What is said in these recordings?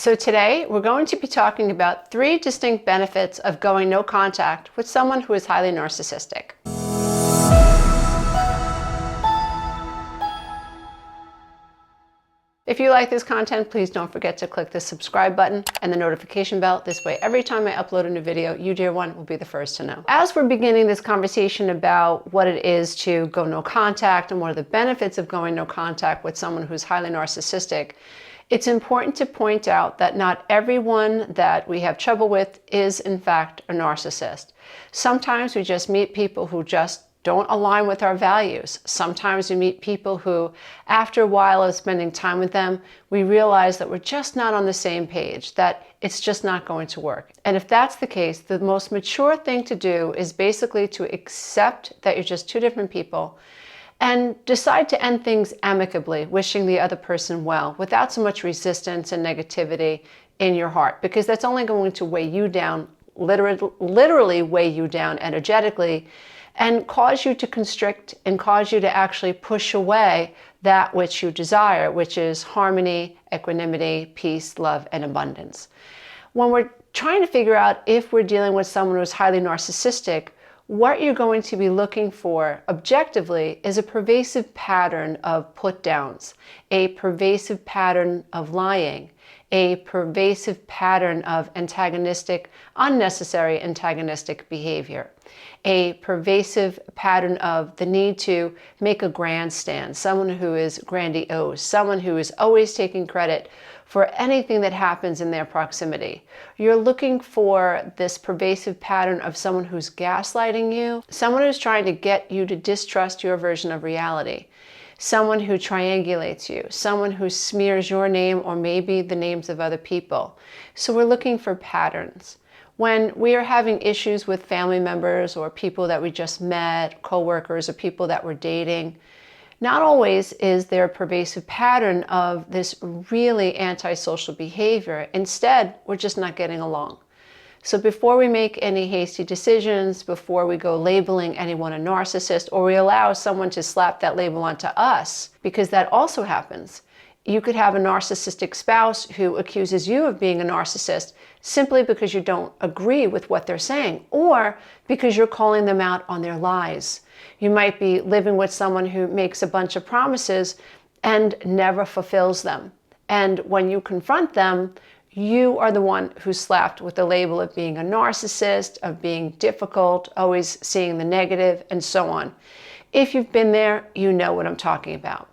So today we're going to be talking about 3 distinct benefits of going no contact with someone who is highly narcissistic. If you like this content, please don't forget to click the subscribe button and the notification bell. This way, every time I upload a new video, you, dear one, will be the first to know. As we're beginning this conversation about what it is to go no contact and what are the benefits of going no contact with someone who's highly narcissistic, it's important to point out that not everyone that we have trouble with is, in fact, a narcissist. Sometimes we just meet people who just don't align with our values. Sometimes we meet people who, after a while of spending time with them, we realize that we're just not on the same page, that it's just not going to work. And if that's the case, the most mature thing to do is basically to accept that you're just 2 different people and decide to end things amicably, wishing the other person well, without so much resistance and negativity in your heart, because that's only going to weigh you down, literally weigh you down energetically, and cause you to constrict and cause you to actually push away that which you desire, which is harmony, equanimity, peace, love, and abundance. When we're trying to figure out if we're dealing with someone who's highly narcissistic, what you're going to be looking for objectively is a pervasive pattern of put-downs, a pervasive pattern of lying, a pervasive pattern of antagonistic, unnecessary antagonistic behavior, a pervasive pattern of the need to make a grandstand, someone who is grandiose, someone who is always taking credit for anything that happens in their proximity. You're looking for this pervasive pattern of someone who's gaslighting you, someone who's trying to get you to distrust your version of reality, someone who triangulates you, someone who smears your name or maybe the names of other people. So we're looking for patterns. When we are having issues with family members or people that we just met, coworkers or people that we're dating, not always is there a pervasive pattern of this really antisocial behavior. Instead, we're just not getting along. So before we make any hasty decisions, before we go labeling anyone a narcissist, or we allow someone to slap that label onto us, because that also happens. You could have a narcissistic spouse who accuses you of being a narcissist simply because you don't agree with what they're saying, or because you're calling them out on their lies. You might be living with someone who makes a bunch of promises and never fulfills them. And when you confront them, you are the one who's slapped with the label of being a narcissist, of being difficult, always seeing the negative, and so on. If you've been there, you know what I'm talking about.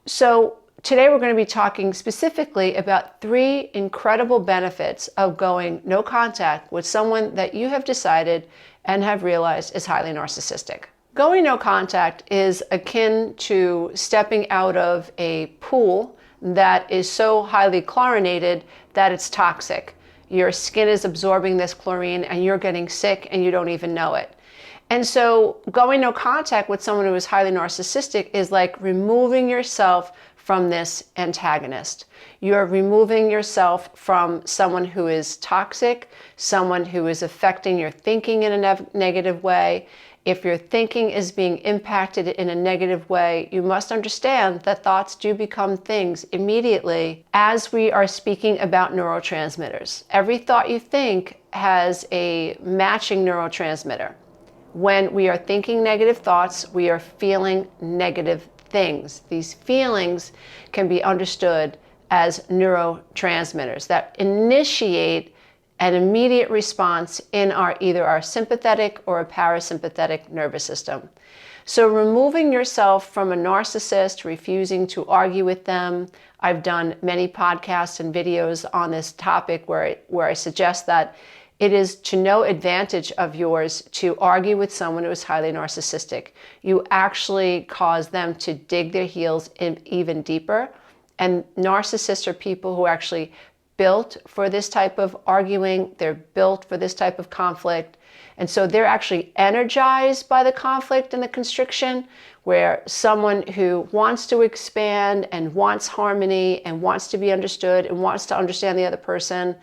So today we're going to be talking specifically about 3 incredible benefits of going no contact with someone that you have decided and have realized is highly narcissistic. Going no contact is akin to stepping out of a pool that is so highly chlorinated that it's toxic. Your skin is absorbing this chlorine and you're getting sick and you don't even know it. And so going no contact with someone who is highly narcissistic is like removing yourself from this antagonist. You're removing yourself from someone who is toxic, someone who is affecting your thinking in a negative way. If your thinking is being impacted in a negative way, you must understand that thoughts do become things immediately as we are speaking about neurotransmitters. Every thought you think has a matching neurotransmitter. When we are thinking negative thoughts, we are feeling negative things. These feelings can be understood as neurotransmitters that initiate an immediate response in either our sympathetic or a parasympathetic nervous system. So removing yourself from a narcissist, refusing to argue with them. I've done many podcasts and videos on this topic where I suggest that it is to no advantage of yours to argue with someone who is highly narcissistic. You actually cause them to dig their heels in even deeper. And narcissists are people who actually built for this type of arguing, they're built for this type of conflict. And so they're actually energized by the conflict and the constriction, where someone who wants to expand and wants harmony and wants to be understood and wants to understand the other person,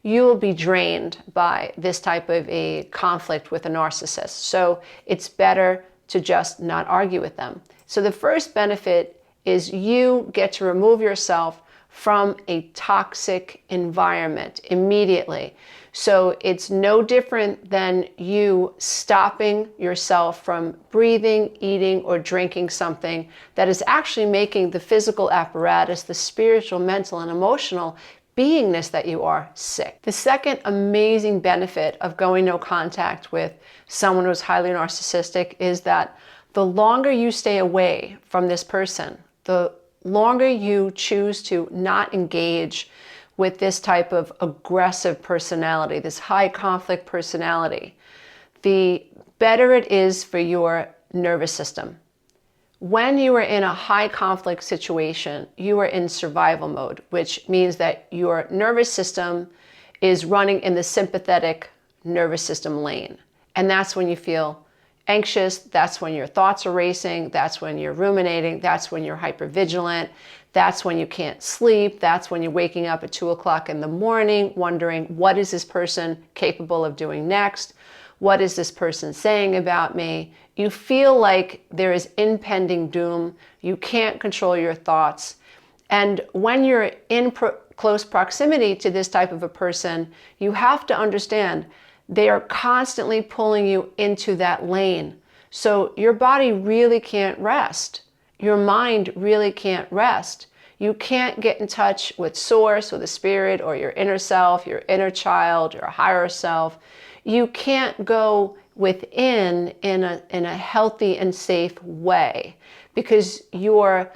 you will be drained by this type of a conflict with a narcissist. So it's better to just not argue with them. So the first benefit is you get to remove yourself from a toxic environment immediately. So it's no different than you stopping yourself from breathing, eating, or drinking something that is actually making the physical apparatus, the spiritual, mental, and emotional beingness that you are sick. The second amazing benefit of going no contact with someone who's highly narcissistic is that the longer you stay away from this person, the longer you choose to not engage with this type of aggressive personality, this high conflict personality, the better it is for your nervous system. When you are in a high conflict situation, you are in survival mode, which means that your nervous system is running in the sympathetic nervous system lane. And that's when you feel anxious, that's when your thoughts are racing, that's when you're ruminating, that's when you're hypervigilant, that's when you can't sleep, that's when you're waking up at 2 o'clock in the morning wondering, what is this person capable of doing next? What is this person saying about me? You feel like there is impending doom. You can't control your thoughts. And when you're in close proximity to this type of a person, you have to understand they are constantly pulling you into that lane. So your body really can't rest. Your mind really can't rest. You can't get in touch with source or the spirit or your inner self, your inner child, your higher self. You can't go within in a healthy and safe way, because your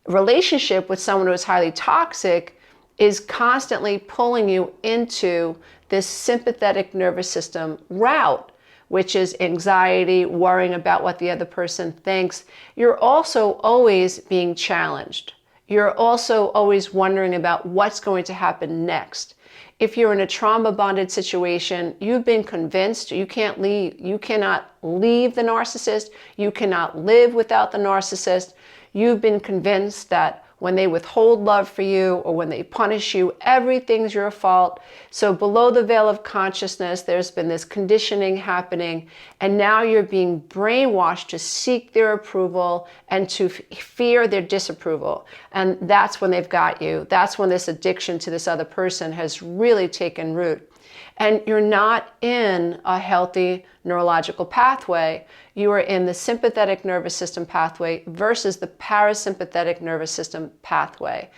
relationship with someone who is highly toxic is constantly pulling you into this sympathetic nervous system route, which is anxiety, worrying about what the other person thinks. You're also always being challenged. You're also always wondering about what's going to happen next. If you're in a trauma-bonded situation, you've been convinced you can't leave. You cannot leave the narcissist. You cannot live without the narcissist. You've been convinced that when they withhold love for you or when they punish you, everything's your fault. So below the veil of consciousness, there's been this conditioning happening, and now you're being brainwashed to seek their approval and to fear their disapproval. And that's when they've got you. That's when this addiction to this other person has really taken root. And you're not in a healthy neurological pathway. You are in the sympathetic nervous system pathway versus the parasympathetic nervous system pathway.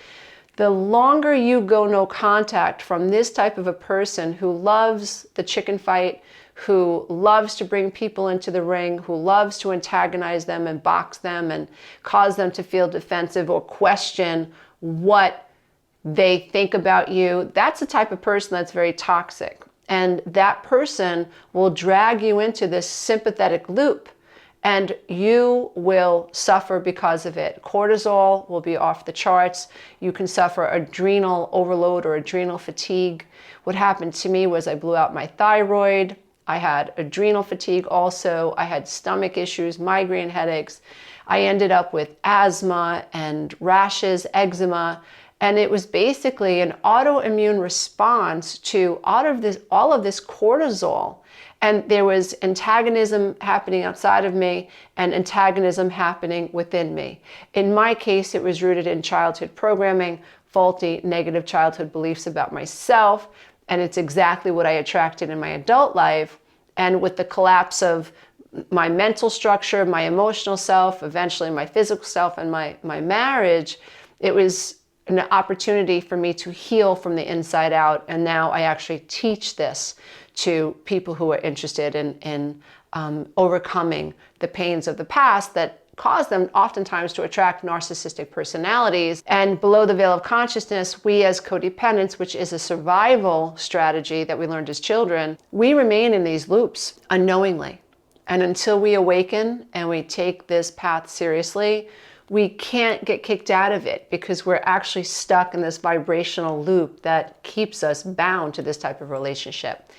The longer you go no contact from this type of a person who loves the chicken fight, who loves to bring people into the ring, who loves to antagonize them and box them and cause them to feel defensive or question what they think about you, that's the type of person that's very toxic. And that person will drag you into this sympathetic loop, and you will suffer because of it. Cortisol will be off the charts. You can suffer adrenal overload or adrenal fatigue. What happened to me was I blew out my thyroid. I had adrenal fatigue also. I had stomach issues, migraine headaches. I ended up with asthma and rashes, eczema. And it was basically an autoimmune response to all of this cortisol. And there was antagonism happening outside of me and antagonism happening within me. In my case, it was rooted in childhood programming, faulty, negative childhood beliefs about myself. And it's exactly what I attracted in my adult life. And with the collapse of my mental structure, my emotional self, eventually my physical self, and my marriage, it was an opportunity for me to heal from the inside out. And now I actually teach this to people who are interested in overcoming the pains of the past that cause them oftentimes to attract narcissistic personalities. And below the veil of consciousness, we as codependents, which is a survival strategy that we learned as children, we remain in these loops unknowingly. And until we awaken and we take this path seriously, we can't get kicked out of it, because we're actually stuck in this vibrational loop that keeps us bound to this type of relationship.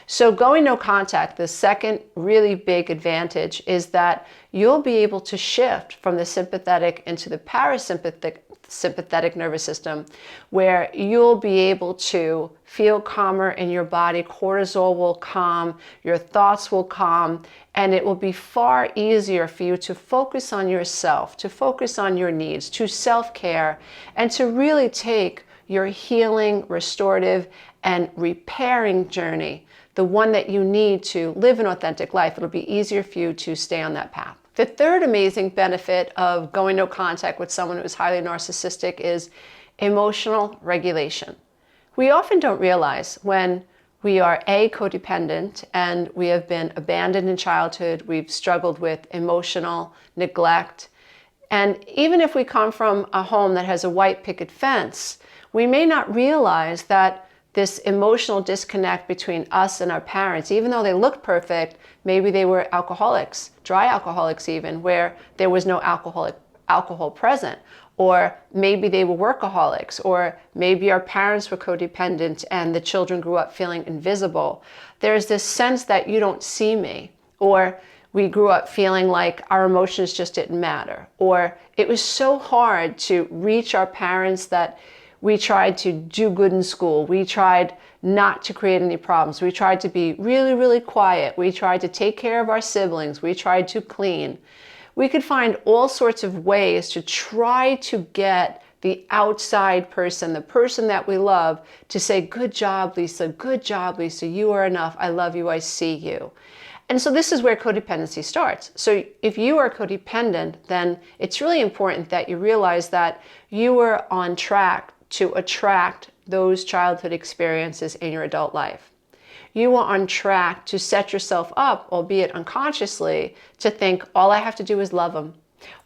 So going no contact, the second really big advantage is that you'll be able to shift from the sympathetic into the parasympathetic nervous system, where you'll be able to feel calmer in your body. Cortisol will calm, your thoughts will calm, and it will be far easier for you to focus on yourself, to focus on your needs, to self-care, and to really take your healing, restorative, and repairing journey, the one that you need to live an authentic life, it'll be easier for you to stay on that path. The third amazing benefit of going no contact with someone who is highly narcissistic is emotional regulation. We often don't realize when we are codependent and we have been abandoned in childhood, we've struggled with emotional neglect, and even if we come from a home that has a white picket fence, we may not realize that this emotional disconnect between us and our parents, even though they looked perfect, maybe they were alcoholics, dry alcoholics even, where there was no alcohol present. Or maybe they were workaholics, or maybe our parents were codependent and the children grew up feeling invisible. There's this sense that you don't see me, or we grew up feeling like our emotions just didn't matter, or it was so hard to reach our parents that we tried to do good in school. We tried not to create any problems. We tried to be really, really quiet. We tried to take care of our siblings. We tried to clean. We could find all sorts of ways to try to get the outside person, the person that we love, to say, good job, Lisa, you are enough, I love you, I see you. And so this is where codependency starts. So if you are codependent, then it's really important that you realize that you are on track to attract those childhood experiences in your adult life. You are on track to set yourself up, albeit unconsciously, to think all I have to do is love them.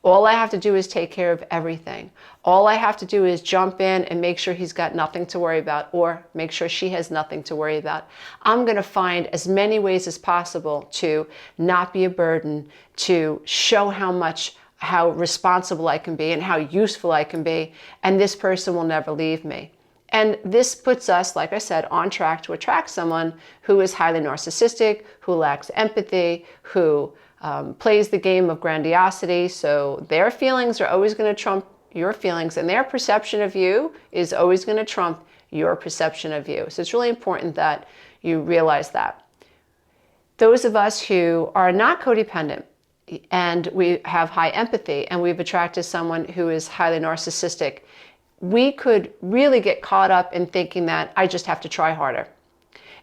All I have to do is take care of everything. All I have to do is jump in and make sure he's got nothing to worry about, or make sure she has nothing to worry about. I'm going to find as many ways as possible to not be a burden, to show how responsible I can be and how useful I can be, and this person will never leave me. And this puts us, like I said, on track to attract someone who is highly narcissistic, who lacks empathy, who plays the game of grandiosity. So their feelings are always going to trump your feelings, and their perception of you is always going to trump your perception of you. So it's really important that you realize that. Those of us who are not codependent and we have high empathy and we've attracted someone who is highly narcissistic, we could really get caught up in thinking that I just have to try harder.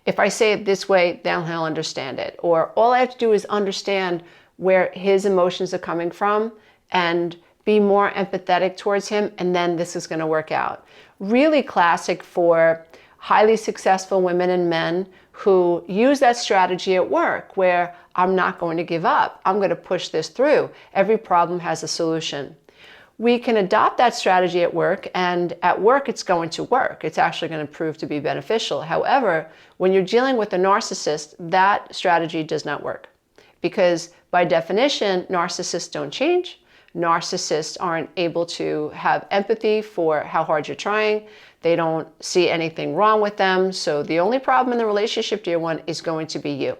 If I say it this way, then he'll understand it. Or all I have to do is understand where his emotions are coming from and be more empathetic towards him, and then this is going to work out. Really classic for highly successful women and men who use that strategy at work, where I'm not going to give up. I'm going to push this through. Every problem has a solution. We can adopt that strategy at work, and at work it's going to work. It's actually going to prove to be beneficial. However, when you're dealing with a narcissist, that strategy does not work. Because by definition, narcissists don't change. Narcissists aren't able to have empathy for how hard you're trying. They don't see anything wrong with them. So the only problem in the relationship, dear one, is going to be you.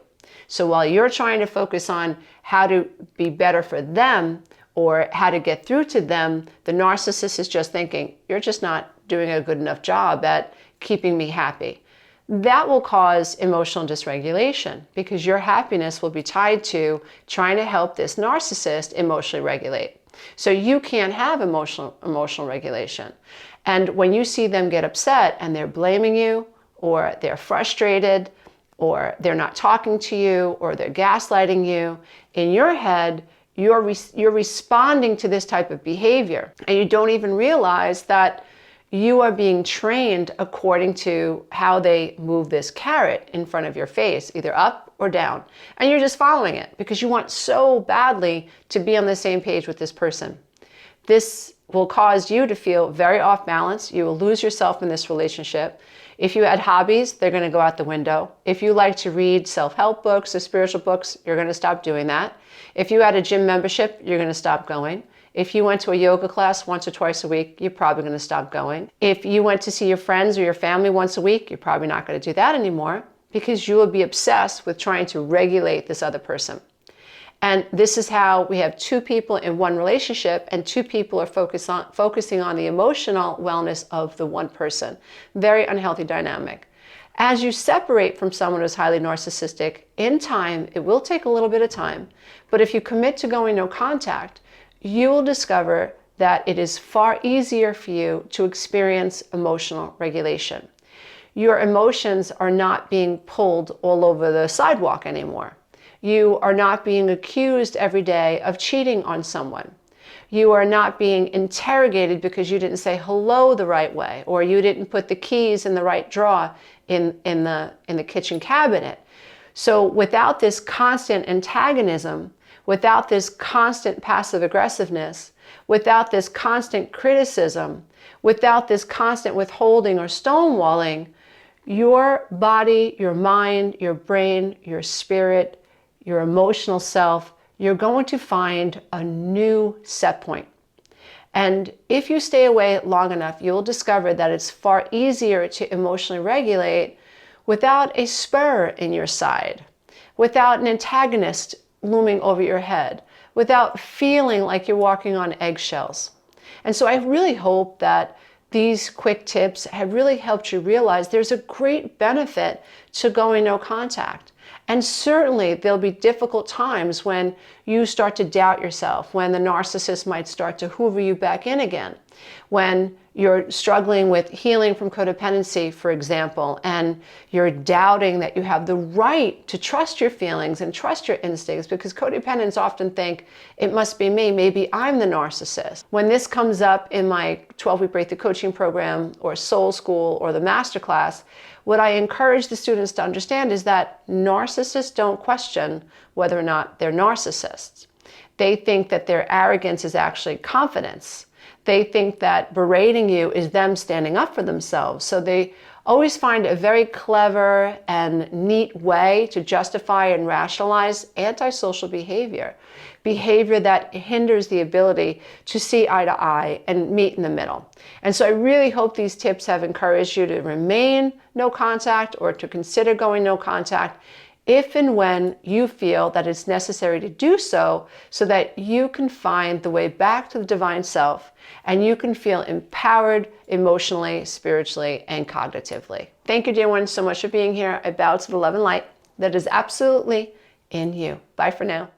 So while you're trying to focus on how to be better for them, or how to get through to them, the narcissist is just thinking, you're just not doing a good enough job at keeping me happy. That will cause emotional dysregulation, because your happiness will be tied to trying to help this narcissist emotionally regulate. So you can't have emotional regulation. And when you see them get upset and they're blaming you, or they're frustrated, or they're not talking to you, or they're gaslighting you, in your head, you're responding to this type of behavior, and you don't even realize that you are being trained according to how they move this carrot in front of your face, either up or down. And you're just following it because you want so badly to be on the same page with this person. This will cause you to feel very off balance. You will lose yourself in this relationship. If you had hobbies, they're going to go out the window. If you like to read self-help books or spiritual books, you're going to stop doing that. If you had a gym membership, you're going to stop going. If you went to a yoga class once or twice a week, you're probably going to stop going. If you went to see your friends or your family once a week, you're probably not going to do that anymore, because you will be obsessed with trying to regulate this other person. And this is how we have two people in one relationship, and two people are focusing on the emotional wellness of the one person. Very unhealthy dynamic. As you separate from someone who's highly narcissistic, in time, it will take a little bit of time, but if you commit to going no contact, you will discover that it is far easier for you to experience emotional regulation. Your emotions are not being pulled all over the sidewalk anymore. You are not being accused every day of cheating on someone. You are not being interrogated because you didn't say hello the right way, or you didn't put the keys in the right drawer in the kitchen cabinet. So without this constant antagonism, without this constant passive aggressiveness, without this constant criticism, without this constant withholding or stonewalling, your body, your mind, your brain, your spirit, your emotional self, you're going to find a new set point. And if you stay away long enough, you'll discover that it's far easier to emotionally regulate without a spur in your side, without an antagonist looming over your head, without feeling like you're walking on eggshells. And so I really hope that these quick tips have really helped you realize there's a great benefit to going no contact. And certainly there'll be difficult times when you start to doubt yourself, when the narcissist might start to hoover you back in again, when you're struggling with healing from codependency, for example, and you're doubting that you have the right to trust your feelings and trust your instincts, because codependents often think, it must be me, maybe I'm the narcissist. When this comes up in my 12-week breakthrough coaching program or soul school or the masterclass, what I encourage the students to understand is that narcissists don't question whether or not they're narcissists. They think that their arrogance is actually confidence. They think that berating you is them standing up for themselves. So they always find a very clever and neat way to justify and rationalize antisocial behavior, behavior that hinders the ability to see eye to eye and meet in the middle. And so I really hope these tips have encouraged you to remain no contact or to consider going no contact if and when you feel that it's necessary to do so, so that you can find the way back to the divine self and you can feel empowered emotionally, spiritually, and cognitively. Thank you, dear one, so much for being here. I bow to the love and light that is absolutely in you. Bye for now.